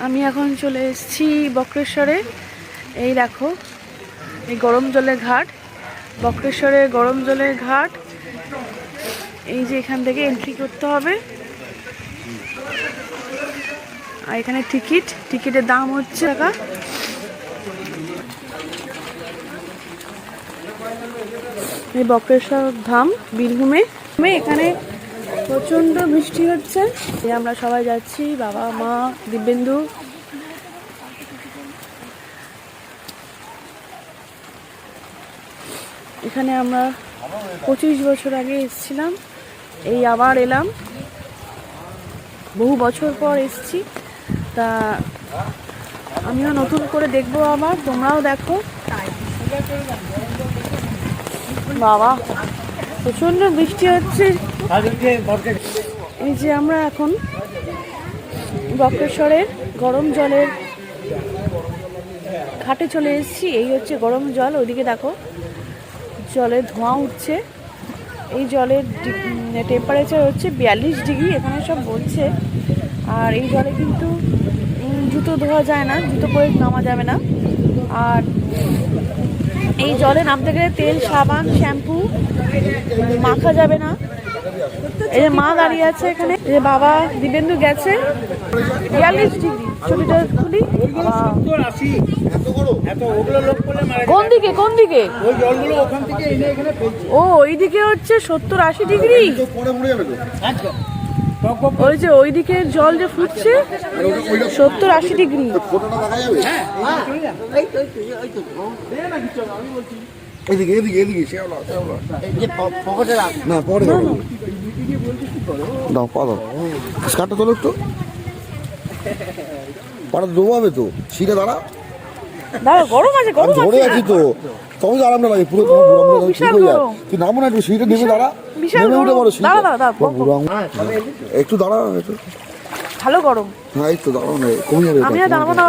আমি এখন চলে এসেছি বক্রেশ্বরে। এই দেখো, এই গরম জলের ঘাট, বক্রেশ্বরের গরম জলের ঘাট। এই যে এখান থেকে এন্ট্রি করতে হবে, আর এখানে টিকিটের দাম হচ্ছে টাকা। এই বক্রেশ্বর ধাম বীরভূমে। এখানে প্রচন্ড বৃষ্টি হচ্ছে। আমরা সবাই যাচ্ছি, বাবা মা দিব্যেন্দু। এখানে আমরা 25 বছর আগে এসেছিলাম, এই আবার এলাম, বহু বছর পর এসেছি। তা আমিও নতুন করে দেখবো, আবার তোমরাও দেখো। বাবা প্রচন্ড বৃষ্টি হচ্ছে। এই যে আমরা এখন বক্রেশ্বরের গরম জলের ঘাটে চলে এসেছি। এই হচ্ছে গরম জল, ওইদিকে দেখো জলের ধোঁয়া উঠছে। এই জলের টেম্পারেচার হচ্ছে 42 ডিগ্রি, এখানে সব বলছে। আর এই জলে কিন্তু জুতো ধোয়া যায় না, জুতো পরে নামা যাবে না। আর এই জলে নামতে গেলে তেল, সাবান, শ্যাম্পু মাখা যাবে না। এই যে মা দাঁড়িয়ে আছে এখানে, এই যে বাবা দিব্যেন্দু গেছে। 42 ডিগ্রি। ছবিটা খুলি। কোন দিকে কোন দিকে? ও ওইদিকে হচ্ছে 70-80 ডিগ্রি। ওই যে ওইদিকে জল যে ফুটছে 70-80 ডিগ্রি। তো সিটে দাঁড়া গরম আছে, ধরে আছি তো, তবে আরাম না লাগে পুরো। তুই নামো না, একটু সিটে নেমে দাঁড়া, নেমে উঠে বড় একটু দাঁড়া, একটু ভালো গরম। হ্যাঁ এই তো দাঁড়াও না, কমে যাবে। আমি দাঁড়াবো না,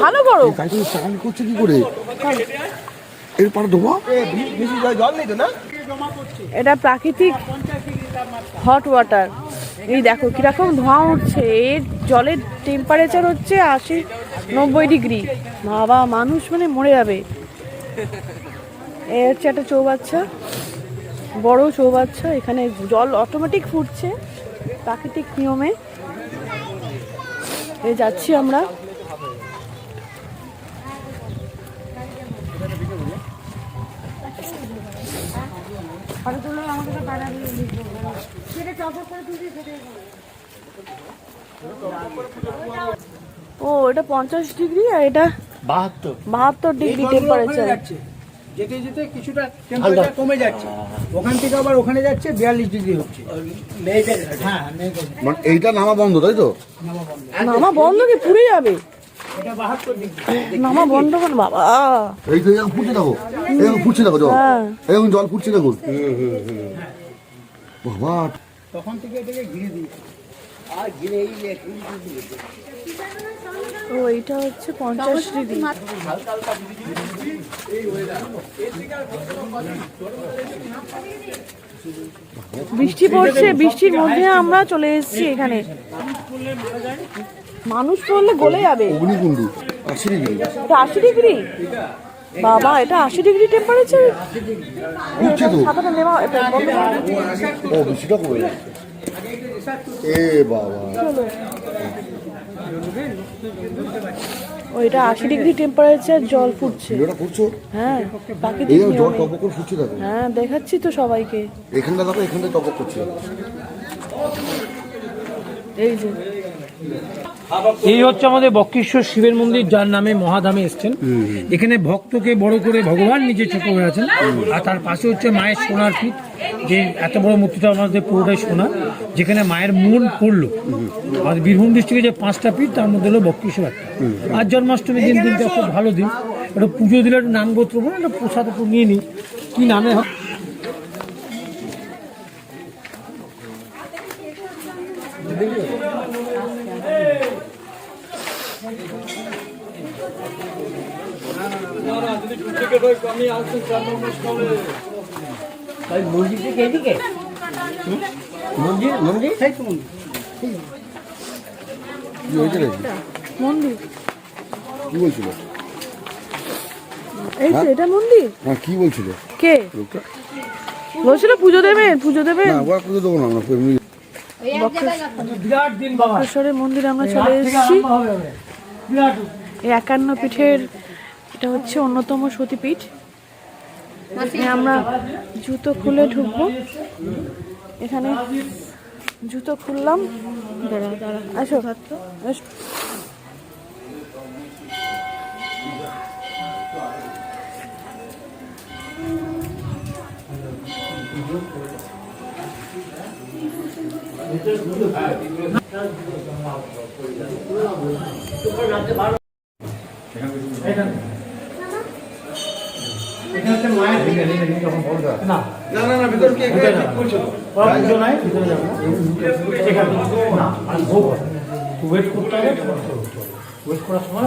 ভালো গরম। স্নান করছে কি করে? এর পারে ধোয়া, জল নেই তো না? এটা প্রাকৃতিক হট ওয়াটার। এই দেখো কিরকম ধোঁয়া উঠছে। এর জলের টেম্পারেচার হচ্ছে 80-90 ডিগ্রি। বাবা মানুষ মানে মরে যাবে। এই হচ্ছে একটা চৌবাচ্চা, বড় চৌবাচ্চা। এখানে জল অটোমেটিক ফুটছে প্রাকৃতিক নিয়মে। এই যাচ্ছি আমরা। ও এটা 50 ডিগ্রি, আর এটা 72 ডিগ্রি টেম্পারেচার। যেতে যেতে কিছুটা টেম্পারেচার কমে যাচ্ছে, ওখান থেকে আবার ওখানে যাচ্ছে 42 ডিগ্রি হচ্ছে। হ্যাঁ মানে এইটা নামা বন্ধ, তাই তো? নামা বন্ধ কি পুড়ে যাবে? এটা 72 ডিগ্রি নামা বন্ধ কর বাবা। এই তো এখন ফুটছে দেখো, এখন ফুটছে দেখো জল, এখন জল ফুটছে দেখো। বাবা তখন থেকে এটাকে ঘিরে দিয়েছে, আর ঘিরে এই যে ও এইটা হচ্ছে 50 ডিগ্রি। বৃষ্টি পড়ছে, বৃষ্টির মধ্যে আমরা চলে এসেছি এখানে। মানুষ পড়লে গলে যাবে। অগ্নিকুণ্ডু 80 ডিগ্রি। এটা 80 ডিগ্রি বাবা, এটা 80 ডিগ্রি টেম্পারেচার। ফুটছে তো। ছাতাটা নেওয়া ও বৃষ্টিটা কমে যাচ্ছে। এ বাবা, ওইটা 80 ডিগ্রি টেম্পারেচার জল ফুটছে। ভিডিওটা করছো? হ্যাঁ প্রাকৃতিক এই জল নিয়মে। টপক করে ফুটছে দেখো। হ্যাঁ দেখাচ্ছি তো সবাইকে। এখানটা দেখো, এখানটা টপক করছে। এই যে এই হচ্ছে আমাদের বক্রেশ্বর শিবের মন্দির, যার নামে মহাধামে এসছেন। এখানে ভক্তকে বড় করে ভগবান নিজে ছোট হয়ে আছেন। আর তার পাশে হচ্ছে মায়ের সোনার পীঠ, যে এত বড় মূর্তিটা আমাদের পুরোটাই সোনা, যেখানে মায়ের মূল পড়লো। আমাদের বীরভূম ডিস্ট্রিক্টে যে 5টা পীঠ, তার মধ্যে হলো বক্রেশ্বর একটা। আর জন্মাষ্টমীর দিনটা খুব ভালো দিন, একটা পুজো দিলে একটু নাম গোত্র বলে একটা প্রসাদ একটু নিয়ে নিই, কি নামে হয়। মন্দির থেকে এদিকে মন্দির মন্দির কি হয়েছে নাকি? মন্দির, কি বলছিল? এই তো এটা মন্দির। হ্যাঁ, কি বলছিল কে লোকটা? বলছিল পুজো দেবেন, পুজো দেবেন। না, ওরা পুজো দেবো না আমরা, এমনি বিরাট দিন বাবা, বক্রেশ্বরের মন্দিরে আমরা চলে এসেছি। বিরাট এই 51 পীঠের এটা হচ্ছে অন্যতম সতীপীঠ। এখানে আমরা জুতো খুলে ঢুকবো। এখানে জুতো খুললাম, দাঁড়া দাঁড়া, আসো আসো। এখানে একটা মায়ের দিকে না না না না, ভিতর কি এখানে ঠিক করছো? ওরা পুজো নাই, ভিতরে যাবো না। এখানে না, আর ভোগ হয়। ওয়েট করতে হবে, ওয়েট করার সময়